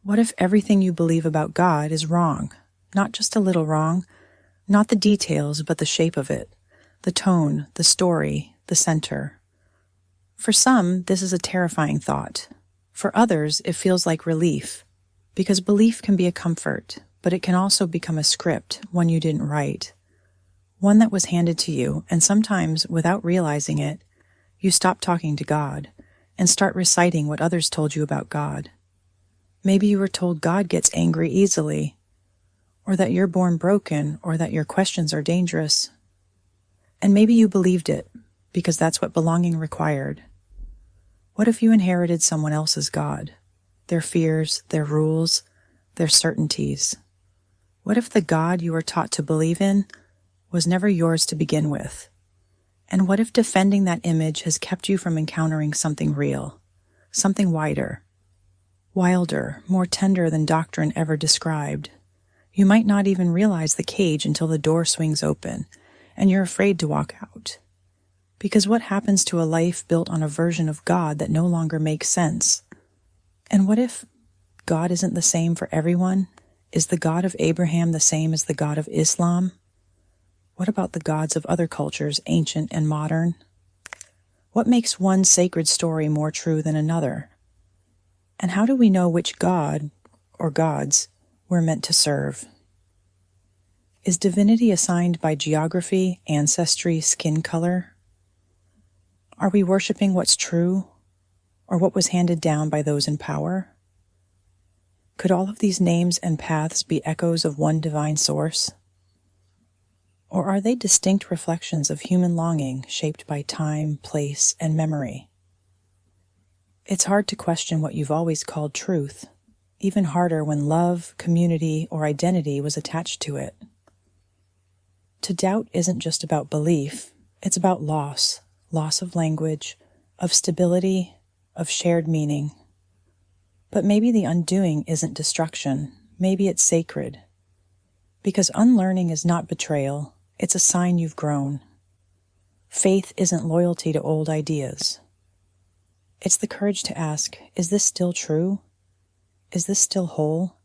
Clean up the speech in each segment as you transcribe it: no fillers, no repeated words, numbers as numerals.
What if everything you believe about God is wrong? Not just a little wrong, not the details, but the shape of it, the tone, the story, the center. For some, this is a terrifying thought. For others, it feels like relief, because belief can be a comfort, but it can also become a script, one you didn't write, one that was handed to you, and sometimes, without realizing it, you stop talking to God and start reciting what others told you about God. Maybe you were told God gets angry easily, or that you're born broken, or that your questions are dangerous. And maybe you believed it, because that's what belonging required. What if you inherited someone else's God, their fears, their rules, their certainties? What if the God you were taught to believe in was never yours to begin with? And what if defending that image has kept you from encountering something real, something wider, wilder, more tender than doctrine ever described? You might not even realize the cage until the door swings open, and you're afraid to walk out. Because what happens to a life built on a version of God that no longer makes sense? And what if God isn't the same for everyone? Is the God of Abraham the same as the God of Islam? What about the gods of other cultures, ancient and modern? What makes one sacred story more true than another? And how do we know which God, or gods, we're meant to serve? Is divinity assigned by geography, ancestry, skin color? Are we worshiping what's true, or what was handed down by those in power? Could all of these names and paths be echoes of one divine source? Or are they distinct reflections of human longing shaped by time, place, and memory? It's hard to question what you've always called truth, even harder when love, community, or identity was attached to it. To doubt isn't just about belief, it's about loss of language, of stability, of shared meaning. But maybe the undoing isn't destruction, maybe it's sacred. Because unlearning is not betrayal, it's a sign you've grown. Faith isn't loyalty to old ideas. It's the courage to ask, is this still true? Is this still whole?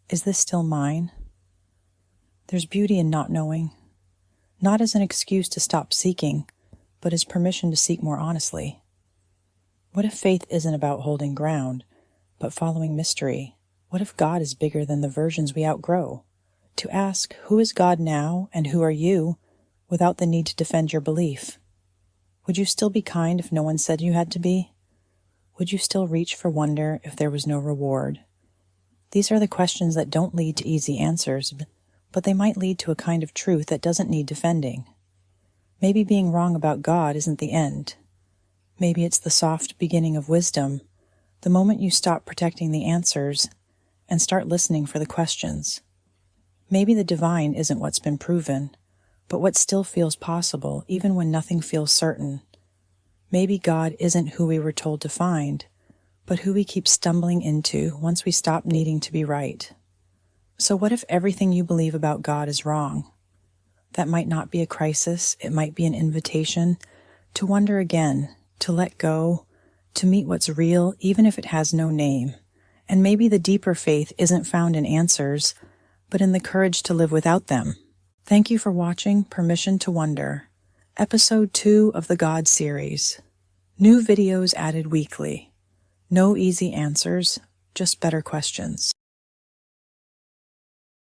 Is this still mine? There's beauty in not knowing, not as an excuse to stop seeking, but as permission to seek more honestly. What if faith isn't about holding ground, but following mystery? What if God is bigger than the versions we outgrow? To ask, who is God now and who are you, without the need to defend your belief? Would you still be kind if no one said you had to be? Would you still reach for wonder if there was no reward? These are the questions that don't lead to easy answers, but they might lead to a kind of truth that doesn't need defending. Maybe being wrong about God isn't the end. Maybe it's the soft beginning of wisdom, the moment you stop protecting the answers and start listening for the questions. Maybe the divine isn't what's been proven, but what still feels possible, even when nothing feels certain. Maybe God isn't who we were told to find, but who we keep stumbling into once we stop needing to be right. So what if everything you believe about God is wrong? That might not be a crisis, it might be an invitation to wonder again, to let go, to meet what's real, even if it has no name. And maybe the deeper faith isn't found in answers, but in the courage to live without them. Thank you for watching Permission to Wonder, Episode 2 of the God series. New videos added weekly. No easy answers, just better questions.